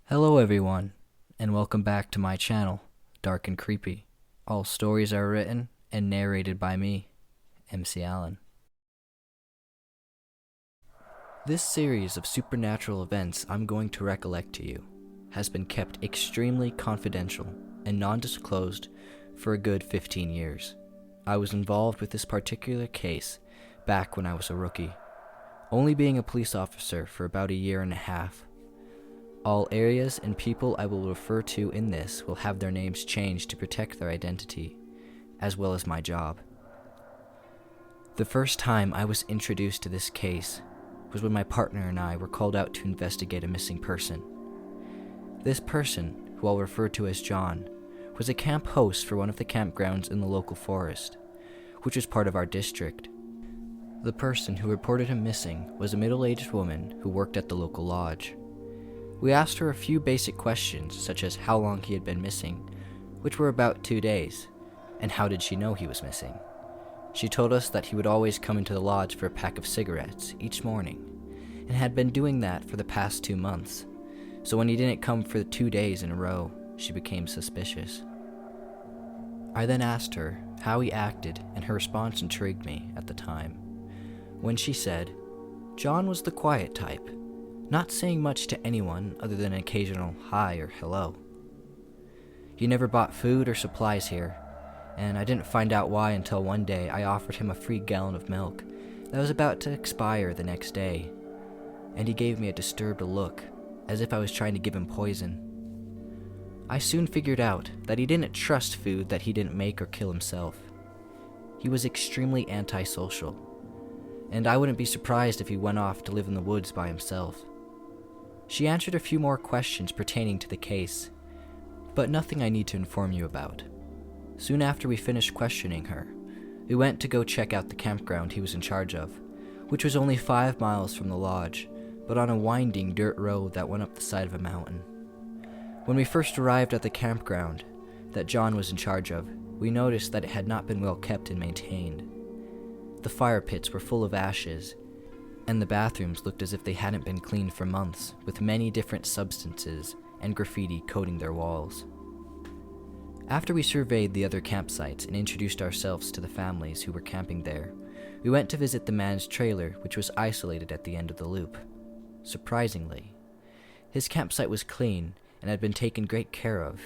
Hello everyone, and welcome back to my channel, Dark and Creepy. All stories are written and narrated by me, MC Allen. This series of supernatural events I'm going to recollect to you has been kept extremely confidential and non-disclosed for a good 15 years. I was involved with this particular case back when I was a rookie, only being a police officer for about a year and a half. All areas and people I will refer to in this will have their names changed to protect their identity, as well as my job. The first time I was introduced to this case was when my partner and I were called out to investigate a missing person. This person, who I'll refer to as John, was a camp host for one of the campgrounds in the local forest, which was part of our district. The person who reported him missing was a middle-aged woman who worked at the local lodge. We asked her a few basic questions, such as how long he had been missing, which were about 2 days, and how did she know he was missing. She told us that he would always come into the lodge for a pack of cigarettes each morning, and had been doing that for the past 2 months, so when he didn't come for 2 days in a row, she became suspicious. I then asked her how he acted, and her response intrigued me at the time, when she said, John was the quiet type, not saying much to anyone other than an occasional hi or hello. He never bought food or supplies here, and I didn't find out why until one day I offered him a free gallon of milk that was about to expire the next day, and he gave me a disturbed look, as if I was trying to give him poison. I soon figured out that he didn't trust food that he didn't make or kill himself. He was extremely antisocial, and I wouldn't be surprised if he went off to live in the woods by himself. She answered a few more questions pertaining to the case, but nothing I need to inform you about. Soon after we finished questioning her, we went to go check out the campground he was in charge of, which was only 5 miles from the lodge, but on a winding dirt road that went up the side of a mountain. When we first arrived at the campground that John was in charge of, we noticed that it had not been well kept and maintained. The fire pits were full of ashes, and the bathrooms looked as if they hadn't been cleaned for months, with many different substances and graffiti coating their walls. After we surveyed the other campsites and introduced ourselves to the families who were camping there, we went to visit the man's trailer, which was isolated at the end of the loop. Surprisingly, his campsite was clean and had been taken great care of.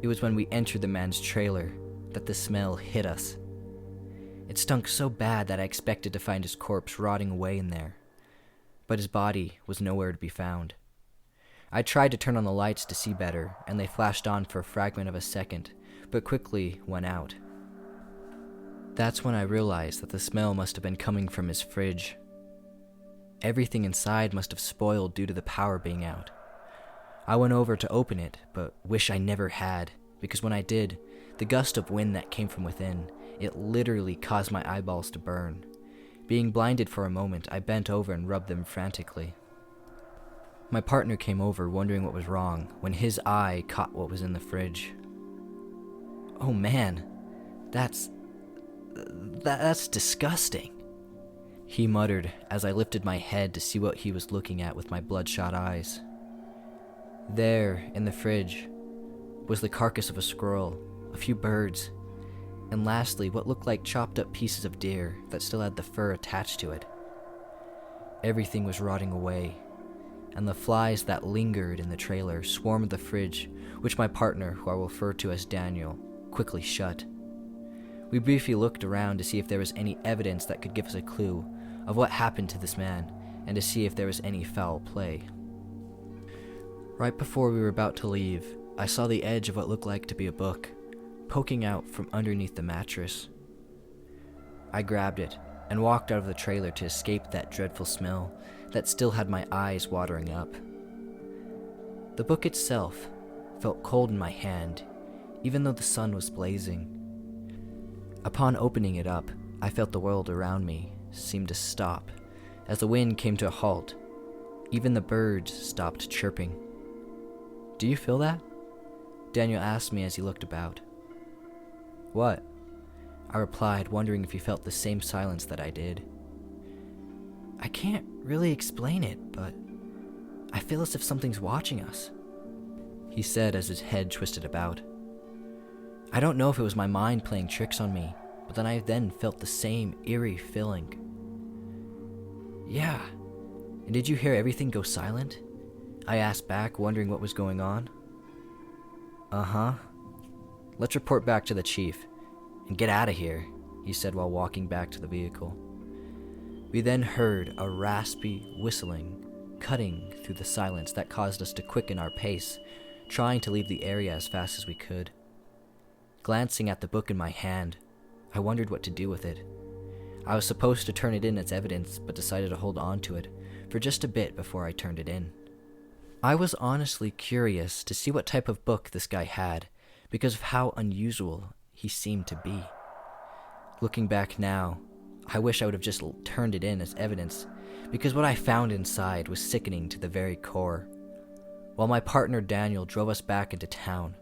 It was when we entered the man's trailer that the smell hit us. It stunk so bad that I expected to find his corpse rotting away in there, but his body was nowhere to be found. I tried to turn on the lights to see better, and they flashed on for a fragment of a second, but quickly went out. That's when I realized that the smell must have been coming from his fridge. Everything inside must have spoiled due to the power being out. I went over to open it, but wish I never had, because when I did, the gust of wind that came from within, it literally caused my eyeballs to burn. Being blinded for a moment, I bent over and rubbed them frantically. My partner came over wondering what was wrong when his eye caught what was in the fridge. Oh man, that's disgusting, he muttered as I lifted my head to see what he was looking at with my bloodshot eyes. There, in the fridge, was the carcass of a squirrel, a few birds, and lastly, what looked like chopped up pieces of deer that still had the fur attached to it. Everything was rotting away, and the flies that lingered in the trailer swarmed the fridge, which my partner, who I will refer to as Daniel, quickly shut. We briefly looked around to see if there was any evidence that could give us a clue of what happened to this man, and to see if there was any foul play. Right before we were about to leave, I saw the edge of what looked like to be a book poking out from underneath the mattress. I grabbed it and walked out of the trailer to escape that dreadful smell that still had my eyes watering up. The book itself felt cold in my hand, even though the sun was blazing. Upon opening it up, I felt the world around me seem to stop as the wind came to a halt. Even the birds stopped chirping. Do you feel that? Daniel asked me as he looked about. What? I replied, wondering if he felt the same silence that I did. I can't really explain it, but I feel as if something's watching us, he said as his head twisted about. I don't know if it was my mind playing tricks on me, but then I felt the same eerie feeling. Yeah. And did you hear everything go silent? I asked back, wondering what was going on. Uh-huh. Let's report back to the chief and get out of here, he said while walking back to the vehicle. We then heard a raspy whistling, cutting through the silence that caused us to quicken our pace, trying to leave the area as fast as we could. Glancing at the book in my hand, I wondered what to do with it. I was supposed to turn it in as evidence, but decided to hold on to it for just a bit before I turned it in. I was honestly curious to see what type of book this guy had, because of how unusual he seemed to be. Looking back now, I wish I would have just turned it in as evidence, because what I found inside was sickening to the very core. While my partner Daniel drove us back into town,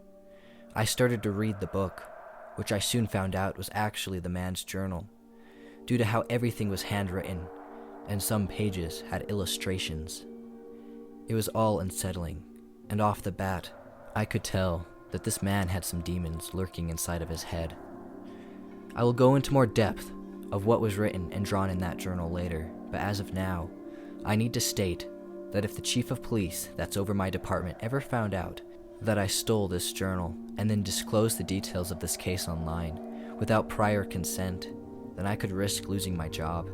I started to read the book, which I soon found out was actually the man's journal, due to how everything was handwritten, and some pages had illustrations. It was all unsettling, and off the bat, I could tell that this man had some demons lurking inside of his head. I will go into more depth of what was written and drawn in that journal later, but as of now, I need to state that if the chief of police that's over my department ever found out that I stole this journal and then disclosed the details of this case online without prior consent, then I could risk losing my job.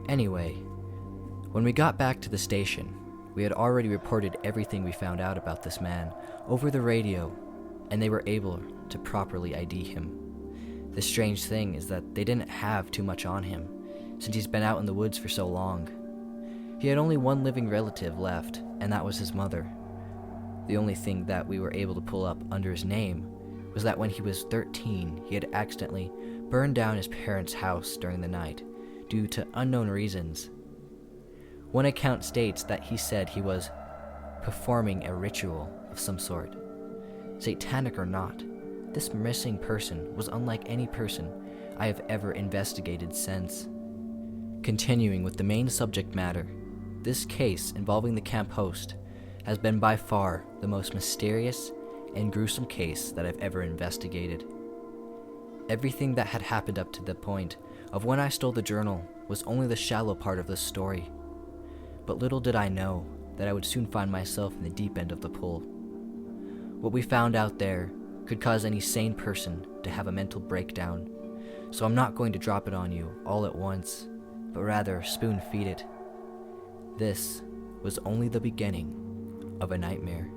Anyway, when we got back to the station, we had already reported everything we found out about this man over the radio, and they were able to properly ID him. The strange thing is that they didn't have too much on him, since he's been out in the woods for so long. He had only one living relative left, and that was his mother. The only thing that we were able to pull up under his name was that when he was 13, he had accidentally burned down his parents' house during the night due to unknown reasons. One account states that he said he was performing a ritual of some sort. Satanic or not, this missing person was unlike any person I have ever investigated since. Continuing with the main subject matter, this case involving the camp host has been by far the most mysterious and gruesome case that I've ever investigated. Everything that had happened up to the point of when I stole the journal was only the shallow part of the story. But little did I know that I would soon find myself in the deep end of the pool. What we found out there could cause any sane person to have a mental breakdown, so I'm not going to drop it on you all at once, but rather spoon-feed it. This was only the beginning of a nightmare.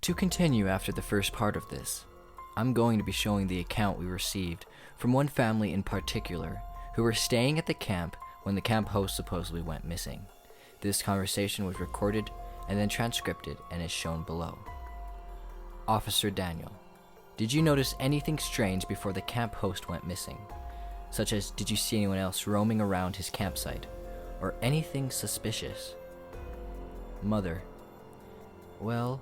To continue after the first part of this, I'm going to be showing the account we received from one family in particular who were staying at the camp when the camp host supposedly went missing. This conversation was recorded and then transcribed and is shown below. Officer Daniel, did you notice anything strange before the camp host went missing? Such as, did you see anyone else roaming around his campsite, or anything suspicious? Mother, well,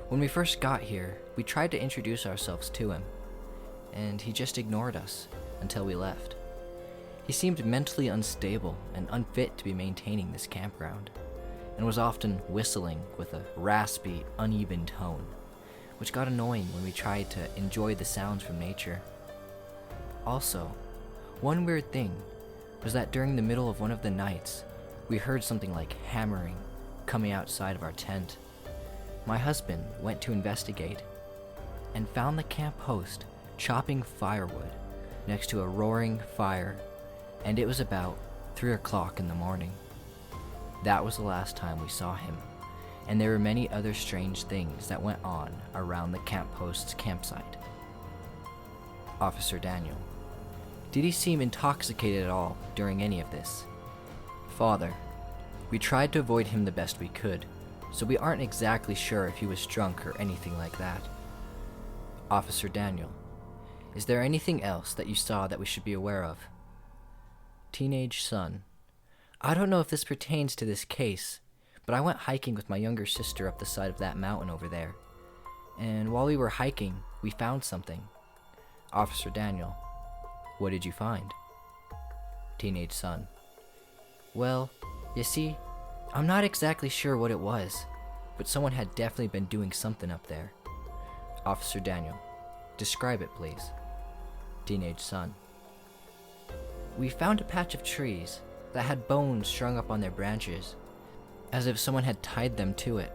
when we first got here, we tried to introduce ourselves to him, and he just ignored us until we left. He seemed mentally unstable and unfit to be maintaining this campground, and was often whistling with a raspy, uneven tone, which got annoying when we tried to enjoy the sounds from nature. Also, one weird thing was that during the middle of one of the nights, we heard something like hammering coming outside of our tent. My husband went to investigate and found the camp host chopping firewood next to a roaring fire, and it was about 3 o'clock in the morning. That was the last time we saw him, and there were many other strange things that went on around the camp host's campsite. Officer Daniel, did he seem intoxicated at all during any of this? Father, we tried to avoid him the best we could, so we aren't exactly sure if he was drunk or anything like that. Officer Daniel, is there anything else that you saw that we should be aware of? Teenage son, I don't know if this pertains to this case, but I went hiking with my younger sister up the side of that mountain over there, and while we were hiking, we found something. Officer Daniel, what did you find? Teenage son, Well, you see, I'm not exactly sure what it was, but someone had definitely been doing something up there. Officer Daniel, describe it, please. Teenage son. We found a patch of trees that had bones strung up on their branches, as if someone had tied them to it.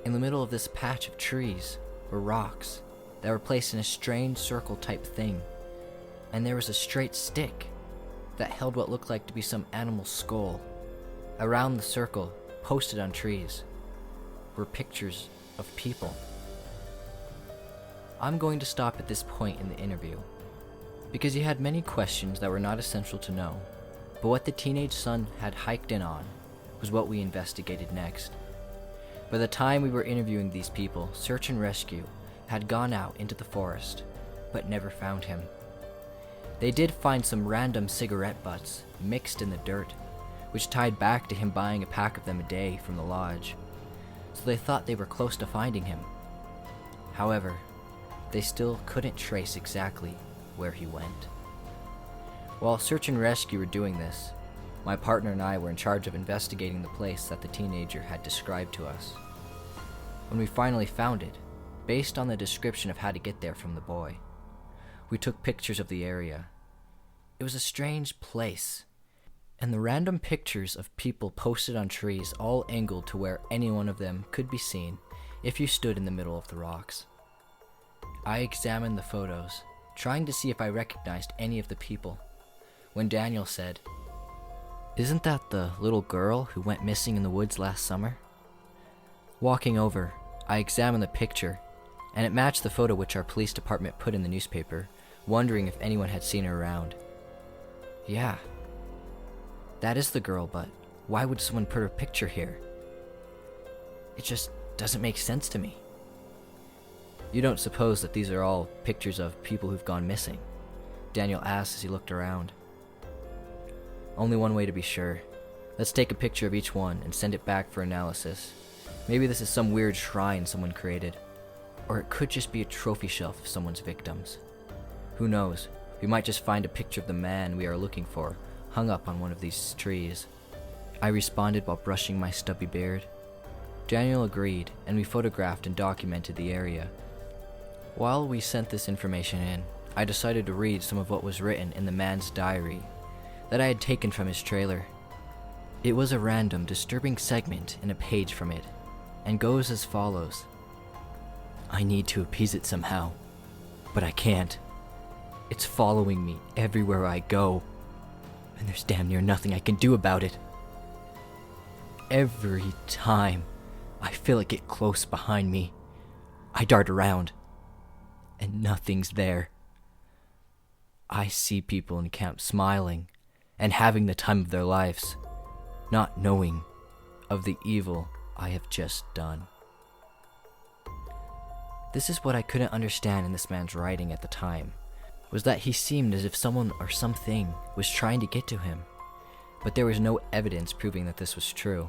In the middle of this patch of trees were rocks that were placed in a strange circle-type thing, and there was a straight stick that held what looked like to be some animal's skull. Around the circle, posted on trees, were pictures of people. I'm going to stop at this point in the interview, because he had many questions that were not essential to know, but what the teenage son had hiked in on was what we investigated next. By the time we were interviewing these people, search and rescue had gone out into the forest, but never found him. They did find some random cigarette butts mixed in the dirt, which tied back to him buying a pack of them a day from the lodge, so they thought they were close to finding him. However, they still couldn't trace exactly where he went. While search and rescue were doing this, my partner and I were in charge of investigating the place that the teenager had described to us. When we finally found it, based on the description of how to get there from the boy, we took pictures of the area. It was a strange place, and the random pictures of people posted on trees all angled to where any one of them could be seen if you stood in the middle of the rocks. I examined the photos, trying to see if I recognized any of the people, when Daniel said, "Isn't that the little girl who went missing in the woods last summer?" Walking over, I examined the picture, and it matched the photo which our police department put in the newspaper, wondering if anyone had seen her around. Yeah, that is the girl, but why would someone put her picture here? It just doesn't make sense to me. You don't suppose that these are all pictures of people who've gone missing? Daniel asked as he looked around. Only one way to be sure. Let's take a picture of each one and send it back for analysis. Maybe this is some weird shrine someone created, or it could just be a trophy shelf of someone's victims. Who knows? We might just find a picture of the man we are looking for hung up on one of these trees. I responded while brushing my stubby beard. Daniel agreed, and we photographed and documented the area. While we sent this information in, I decided to read some of what was written in the man's diary that I had taken from his trailer. It was a random, disturbing segment in a page from it, and goes as follows. I need to appease it somehow, but I can't. It's following me everywhere I go, and there's damn near nothing I can do about it. Every time I feel it get close behind me, I dart around, and nothing's there. I see people in camp smiling and having the time of their lives, not knowing of the evil I have just done. This is what I couldn't understand in this man's writing at the time, was that he seemed as if someone or something was trying to get to him, but there was no evidence proving that this was true.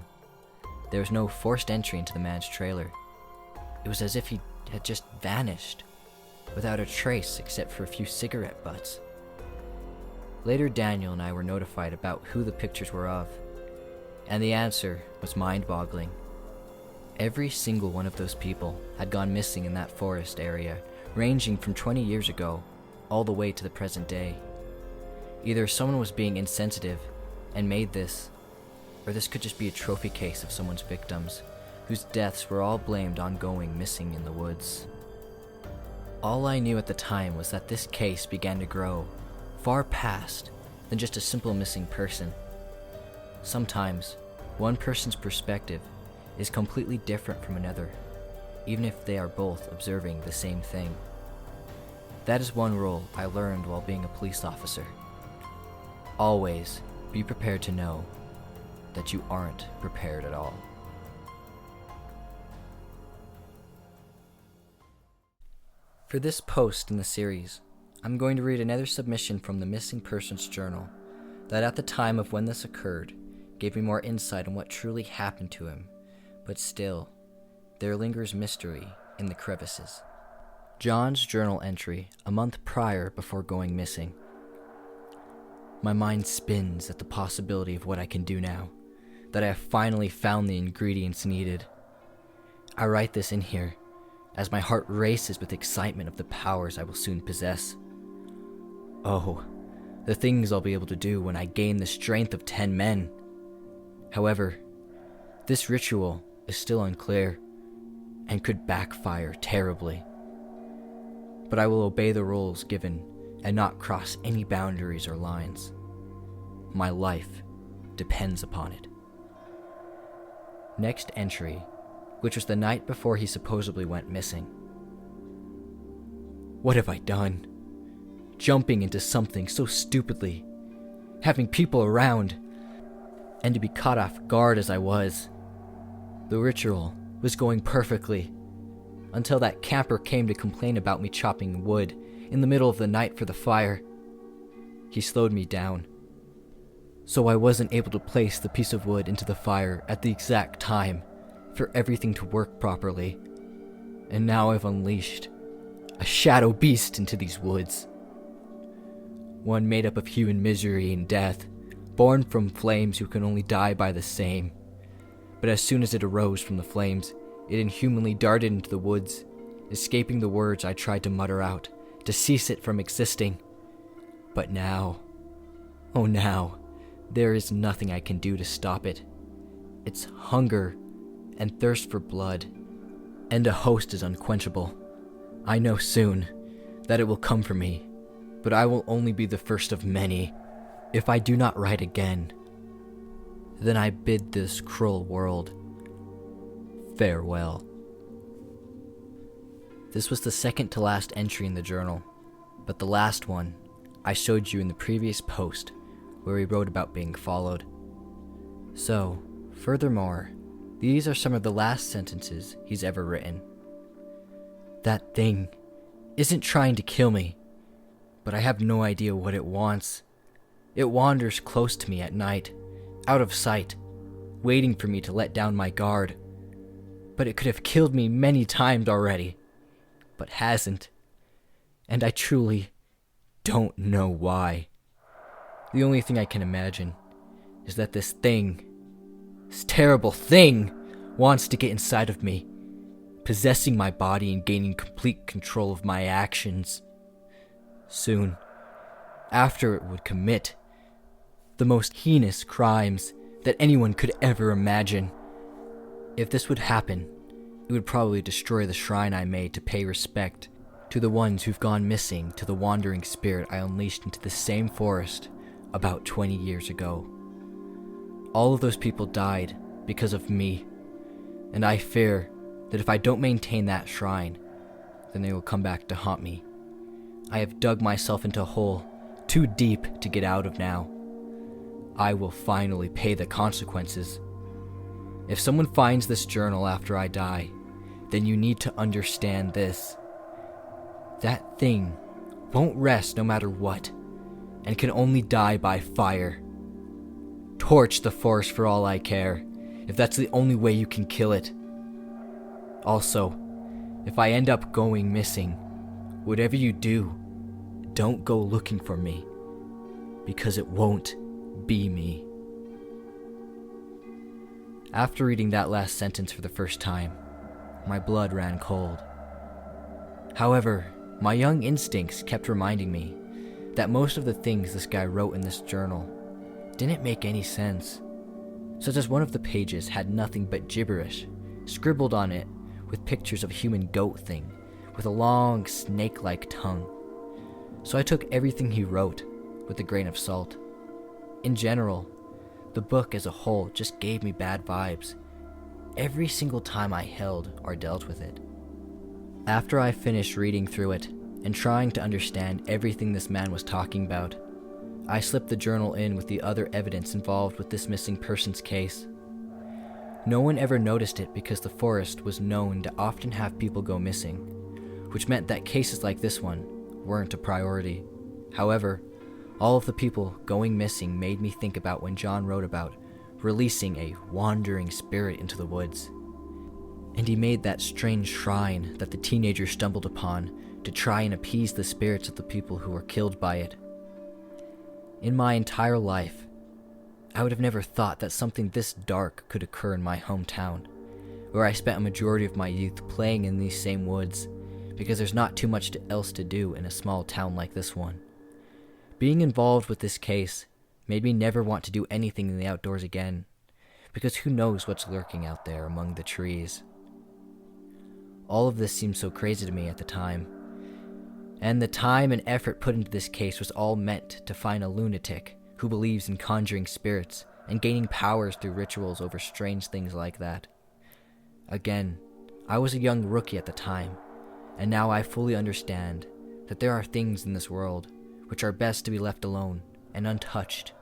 There was no forced entry into the man's trailer. It was as if he had just vanished, without a trace except for a few cigarette butts. Later, Daniel and I were notified about who the pictures were of, and the answer was mind-boggling. Every single one of those people had gone missing in that forest area, ranging from 20 years ago all the way to the present day. Either someone was being insensitive and made this, or this could just be a trophy case of someone's victims, whose deaths were all blamed on going missing in the woods. All I knew at the time was that this case began to grow far past than just a simple missing person. Sometimes, one person's perspective is completely different from another, even if they are both observing the same thing. That is one rule I learned while being a police officer. Always be prepared to know that you aren't prepared at all. For this post in the series, I'm going to read another submission from the Missing Persons Journal that at the time of when this occurred gave me more insight on what truly happened to him, but still, there lingers mystery in the crevices. John's journal entry a month prior before going missing. My mind spins at the possibility of what I can do now, that I have finally found the ingredients needed. I write this in here, as my heart races with excitement of the powers I will soon possess. Oh, the things I'll be able to do when I gain the strength of 10 men. However, this ritual is still unclear, and could backfire terribly. But I will obey the rules given and not cross any boundaries or lines. My life depends upon it. Next entry, which was the night before he supposedly went missing. What have I done? Jumping into something so stupidly, having people around, and to be caught off guard as I was. The ritual was going perfectly, until that camper came to complain about me chopping wood in the middle of the night for the fire. He slowed me down, so I wasn't able to place the piece of wood into the fire at the exact time for everything to work properly. And now I've unleashed a shadow beast into these woods. One made up of human misery and death, born from flames who can only die by the same. But as soon as it arose from the flames, it inhumanly darted into the woods, escaping the words I tried to mutter out, to cease it from existing. But now, oh now, there is nothing I can do to stop it. Its hunger and thirst for blood, and a host is unquenchable. I know soon that it will come for me, but I will only be the first of many. If I do not write again, then I bid this cruel world farewell. This was the second to last entry in the journal, but the last one I showed you in the previous post where he wrote about being followed. So, furthermore, these are some of the last sentences he's ever written. That thing isn't trying to kill me, but I have no idea what it wants. It wanders close to me at night, out of sight, waiting for me to let down my guard. But it could have killed me many times already, but hasn't. And I truly don't know why. The only thing I can imagine is that this thing, this terrible thing, wants to get inside of me, possessing my body and gaining complete control of my actions. Soon, after it would commit the most heinous crimes that anyone could ever imagine. If this would happen, it would probably destroy the shrine I made to pay respect to the ones who've gone missing, to the wandering spirit I unleashed into the same forest about 20 years ago. All of those people died because of me, and I fear that if I don't maintain that shrine, then they will come back to haunt me. I have dug myself into a hole too deep to get out of now. I will finally pay the consequences. If someone finds this journal after I die, then you need to understand this. That thing won't rest no matter what, and can only die by fire. Torch the forest for all I care, if that's the only way you can kill it. Also, if I end up going missing, whatever you do, don't go looking for me, because it won't be me. After reading that last sentence for the first time, my blood ran cold. However, my young instincts kept reminding me that most of the things this guy wrote in this journal didn't make any sense, such as one of the pages had nothing but gibberish scribbled on it with pictures of a human goat thing with a long snake-like tongue. So I took everything he wrote with a grain of salt. In general, the book as a whole just gave me bad vibes every single time I held or dealt with it. After I finished reading through it and trying to understand everything this man was talking about, I slipped the journal in with the other evidence involved with this missing persons case. No one ever noticed it because the forest was known to often have people go missing, which meant that cases like this one weren't a priority. However, all of the people going missing made me think about when John wrote about releasing a wandering spirit into the woods. And he made that strange shrine that the teenager stumbled upon to try and appease the spirits of the people who were killed by it. In my entire life, I would have never thought that something this dark could occur in my hometown, where I spent a majority of my youth playing in these same woods, because there's not too much else to do in a small town like this one. Being involved with this case made me never want to do anything in the outdoors again, because who knows what's lurking out there among the trees. All of this seemed so crazy to me at the time, and the time and effort put into this case was all meant to find a lunatic who believes in conjuring spirits and gaining powers through rituals over strange things like that. Again, I was a young rookie at the time, and now I fully understand that there are things in this world which are best to be left alone and untouched,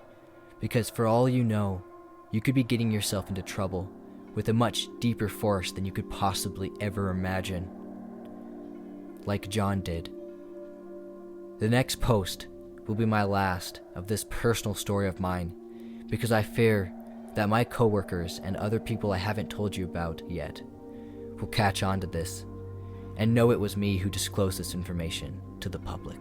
because for all you know, you could be getting yourself into trouble with a much deeper force than you could possibly ever imagine. Like John did. The next post will be my last of this personal story of mine, because I fear that my coworkers and other people I haven't told you about yet will catch on to this and know it was me who disclosed this information to the public.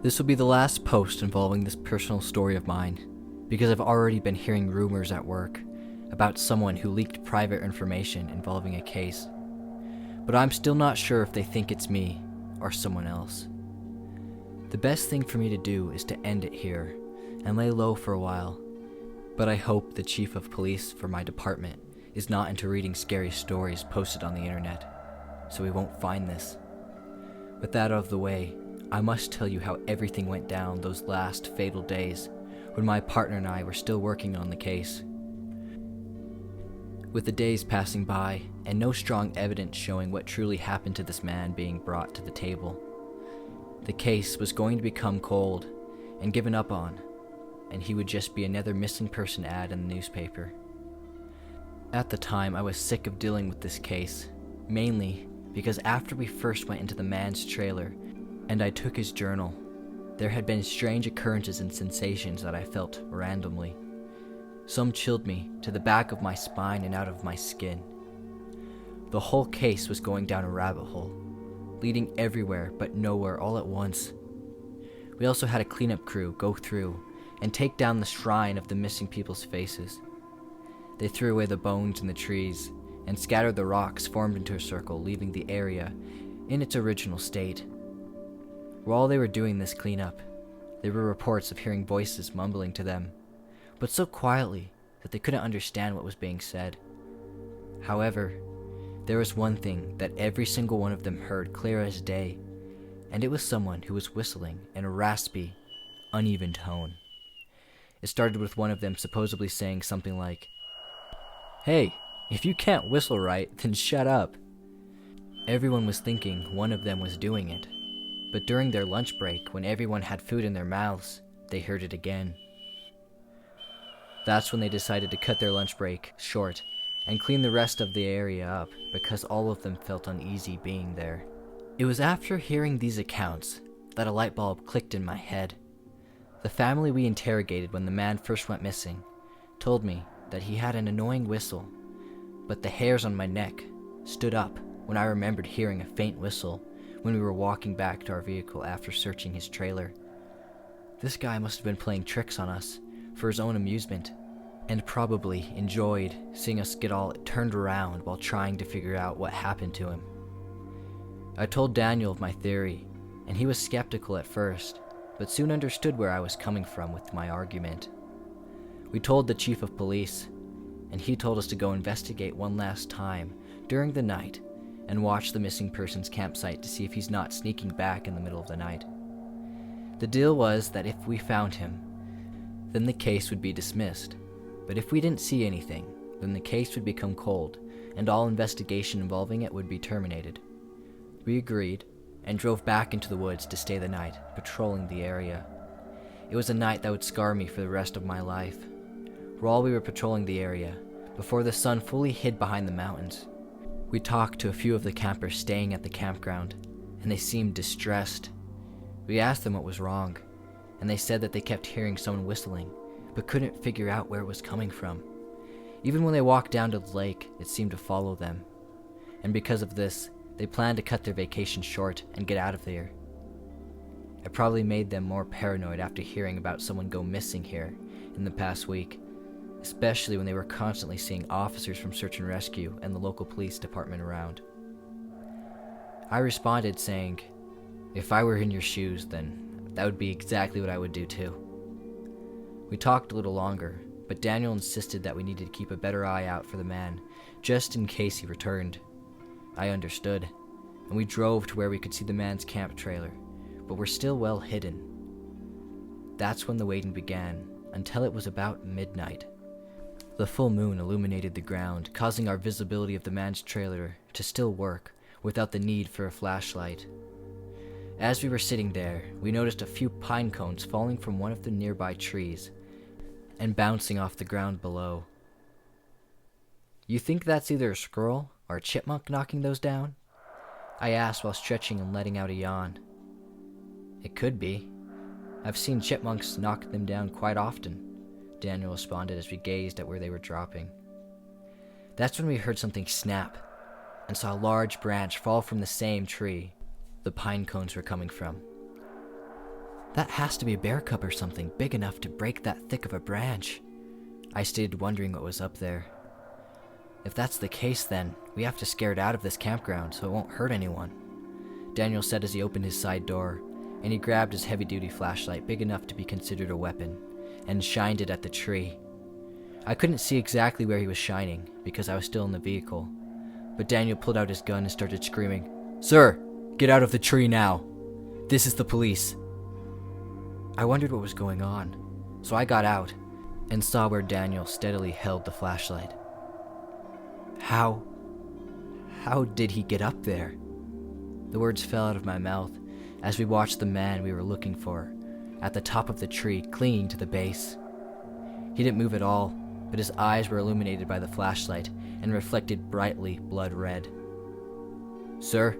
This will be the last post involving this personal story of mine, because I've already been hearing rumors at work about someone who leaked private information involving a case, but I'm still not sure if they think it's me or someone else. The best thing for me to do is to end it here and lay low for a while, but I hope the chief of police for my department is not into reading scary stories posted on the internet, so we won't find this. With that out of the way, I must tell you how everything went down those last fatal days when my partner and I were still working on the case. With the days passing by and no strong evidence showing what truly happened to this man being brought to the table, the case was going to become cold and given up on, and he would just be another missing person ad in the newspaper. At the time, I was sick of dealing with this case, mainly because after we first went into the man's trailer and I took his journal, there had been strange occurrences and sensations that I felt randomly. Some chilled me to the back of my spine and out of my skin. The whole case was going down a rabbit hole, leading everywhere but nowhere all at once. We also had a cleanup crew go through and take down the shrine of the missing people's faces. They threw away the bones in the trees and scattered the rocks formed into a circle, leaving the area in its original state. While they were doing this cleanup, there were reports of hearing voices mumbling to them, but so quietly that they couldn't understand what was being said. However, there was one thing that every single one of them heard clear as day, and it was someone who was whistling in a raspy, uneven tone. It started with one of them supposedly saying something like, "Hey, if you can't whistle right, then shut up." Everyone was thinking one of them was doing it, but during their lunch break, when everyone had food in their mouths, they heard it again. That's when they decided to cut their lunch break short and clean the rest of the area up, because all of them felt uneasy being there. It was after hearing these accounts that a light bulb clicked in my head. The family we interrogated when the man first went missing told me that he had an annoying whistle, but the hairs on my neck stood up when I remembered hearing a faint whistle when we were walking back to our vehicle after searching his trailer. This guy must have been playing tricks on us for his own amusement, and probably enjoyed seeing us get all turned around while trying to figure out what happened to him. I told Daniel of my theory, and he was skeptical at first, but soon understood where I was coming from with my argument. We told the chief of police, and he told us to go investigate one last time during the night and watch the missing person's campsite to see if he's not sneaking back in the middle of the night. The deal was that if we found him, then the case would be dismissed, but if we didn't see anything, then the case would become cold and all investigation involving it would be terminated. We agreed and drove back into the woods to stay the night, patrolling the area. It was a night that would scar me for the rest of my life. While we were patrolling the area, before the sun fully hid behind the mountains, we talked to a few of the campers staying at the campground, and they seemed distressed. We asked them what was wrong, and they said that they kept hearing someone whistling, but couldn't figure out where it was coming from. Even when they walked down to the lake, it seemed to follow them. And because of this, They planned to cut their vacation short and get out of there. It probably made them more paranoid after hearing about someone go missing here in the past week, especially when they were constantly seeing officers from search and rescue and the local police department around. I responded saying, if I were in your shoes, then that would be exactly what I would do too. We talked a little longer, but Daniel insisted that we needed to keep a better eye out for the man, just in case he returned. I understood, and we drove to where we could see the man's camp trailer, but were still well hidden. That's when the waiting began, until it was about midnight. The full moon illuminated the ground, causing our visibility of the man's trailer to still work without the need for a flashlight. As we were sitting there, we noticed a few pine cones falling from one of the nearby trees and bouncing off the ground below. You think that's either a squirrel or a chipmunk knocking those down? I asked while stretching and letting out a yawn. It could be. I've seen chipmunks knock them down quite often, Daniel responded as we gazed at where they were dropping. That's when we heard something snap and saw a large branch fall from the same tree the pine cones were coming from. That has to be a bear cub or something big enough to break that thick of a branch, I stated, wondering what was up there. If that's the case, then we have to scare it out of this campground so it won't hurt anyone, Daniel said as he opened his side door, and he grabbed his heavy-duty flashlight big enough to be considered a weapon and shined it at the tree. I couldn't see exactly where he was shining because I was still in the vehicle, but Daniel pulled out his gun and started screaming, "Sir, get out of the tree now! This is the police!" I wondered what was going on, so I got out and saw where Daniel steadily held the flashlight. How did he get up there? The words fell out of my mouth as we watched the man we were looking for at the top of the tree, clinging to the base. He didn't move at all, but his eyes were illuminated by the flashlight and reflected brightly blood red. "Sir,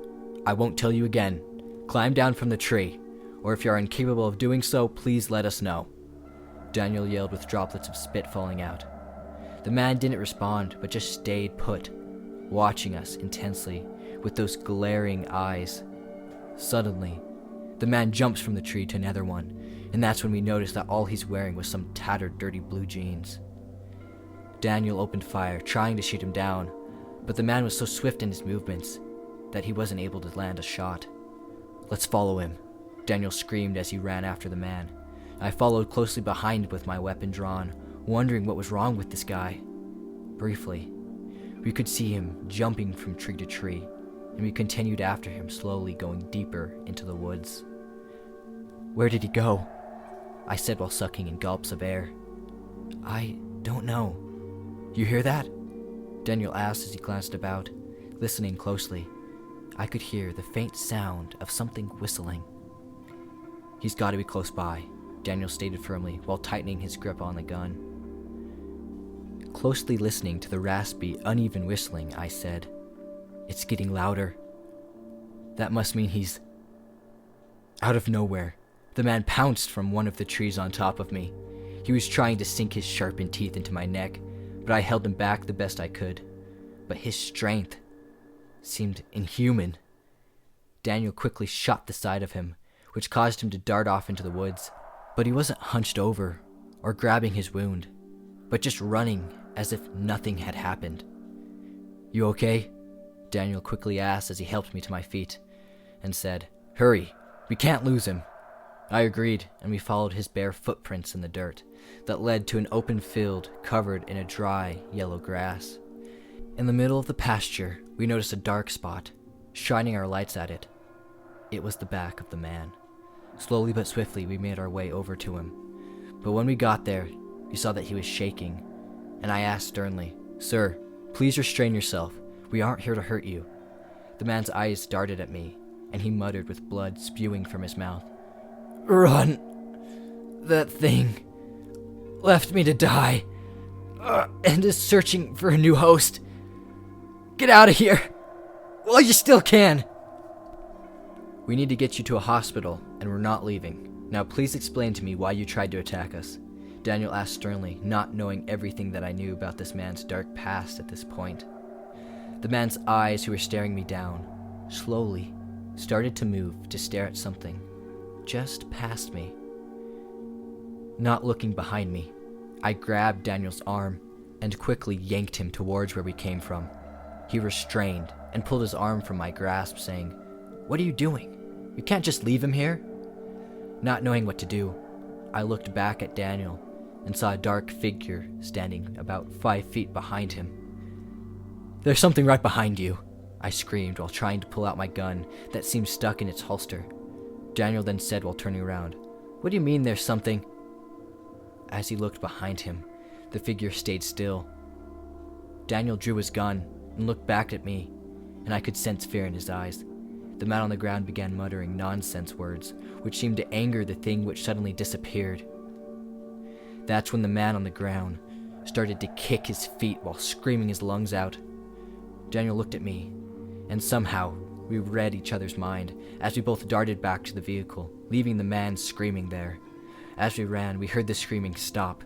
I won't tell you again. Climb down from the tree, or if you are incapable of doing so, please let us know," Daniel yelled with droplets of spit falling out. The man didn't respond, but just stayed put, watching us intensely with those glaring eyes. Suddenly, the man jumps from the tree to another one, and that's when we noticed that all he's wearing was some tattered, dirty blue jeans. Daniel opened fire, trying to shoot him down, but the man was so swift in his movements that he wasn't able to land a shot. "Let's follow him," Daniel screamed as he ran after the man. I followed closely behind with my weapon drawn, wondering what was wrong with this guy. Briefly, we could see him jumping from tree to tree, and we continued after him, slowly going deeper into the woods. "Where did he go?" I said while sucking in gulps of air. "I don't know. You hear that?" Daniel asked as he glanced about, listening closely. I could hear the faint sound of something whistling. "He's got to be close by," Daniel stated firmly while tightening his grip on the gun. Closely listening to the raspy, uneven whistling, I said, "It's getting louder. That must mean he's..." Out of nowhere, the man pounced from one of the trees on top of me. He was trying to sink his sharpened teeth into my neck, but I held him back the best I could. But his strength seemed inhuman. Daniel quickly shot the side of him, which caused him to dart off into the woods. But he wasn't hunched over or grabbing his wound, but just running as if nothing had happened. "You okay?" Daniel quickly asked as he helped me to my feet and said, "Hurry, we can't lose him." I agreed, and we followed his bare footprints in the dirt that led to an open field covered in a dry, yellow grass. In the middle of the pasture, we noticed a dark spot, shining our lights at it. It was the back of the man. Slowly but swiftly, we made our way over to him. But when we got there, we saw that he was shaking, and I asked sternly, "Sir, please restrain yourself. We aren't here to hurt you." The man's eyes darted at me, and he muttered with blood spewing from his mouth, "Run! That thing left me to die, and is searching for a new host. Get out of here while you still can." "We need to get you to a hospital, and we're not leaving. Now please explain to me why you tried to attack us," Daniel asked sternly, not knowing everything that I knew about this man's dark past at this point. The man's eyes, who were staring me down, slowly started to move to stare at something just past me. Not looking behind me, I grabbed Daniel's arm and quickly yanked him towards where we came from. He restrained and pulled his arm from my grasp, saying, "What are you doing? You can't just leave him here." Not knowing what to do, I looked back at Daniel and saw a dark figure standing about 5 feet behind him. "There's something right behind you," I screamed while trying to pull out my gun that seemed stuck in its holster. Daniel then said while turning around, "What do you mean there's something?" As he looked behind him, the figure stayed still. Daniel drew his gun and looked back at me, and I could sense fear in his eyes. The man on the ground began muttering nonsense words, which seemed to anger the thing which suddenly disappeared. That's when the man on the ground started to kick his feet while screaming his lungs out. Daniel looked at me, and somehow we read each other's mind as we both darted back to the vehicle, leaving the man screaming there. As we ran, we heard the screaming stop.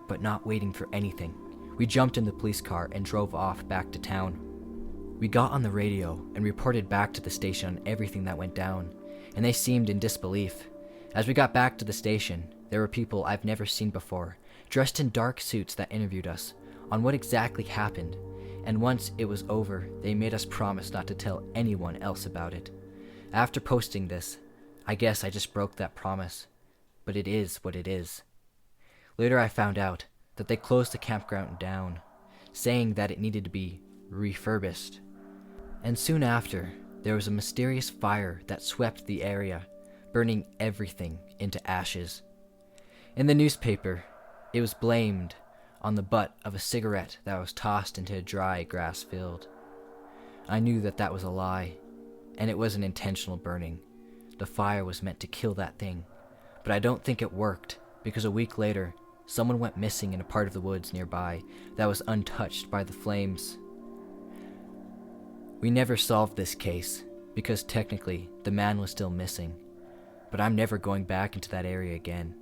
But not waiting for anything, we jumped in the police car and drove off back to town. We got on the radio and reported back to the station on everything that went down, and they seemed in disbelief. As we got back to the station, there were people I've never seen before, dressed in dark suits that interviewed us on what exactly happened, and once it was over, they made us promise not to tell anyone else about it. After posting this, I guess I just broke that promise, but it is what it is. Later I found out that they closed the campground down, saying that it needed to be refurbished. And soon after, there was a mysterious fire that swept the area, burning everything into ashes. In the newspaper, it was blamed on the butt of a cigarette that was tossed into a dry grass field. I knew that that was a lie, and it wasn't intentional burning. The fire was meant to kill that thing, but I don't think it worked, because a week later, someone went missing in a part of the woods nearby that was untouched by the flames. We never solved this case, because technically the man was still missing, but I'm never going back into that area again.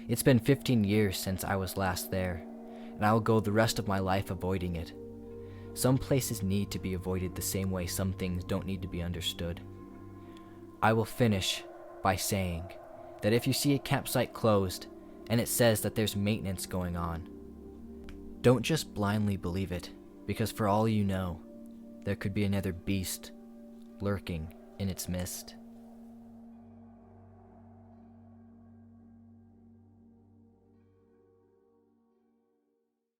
It's been 15 years since I was last there, and I will go the rest of my life avoiding it. Some places need to be avoided the same way some things don't need to be understood. I will finish by saying that if you see a campsite closed and it says that there's maintenance going on, don't just blindly believe it, because for all you know, there could be another beast lurking in its midst.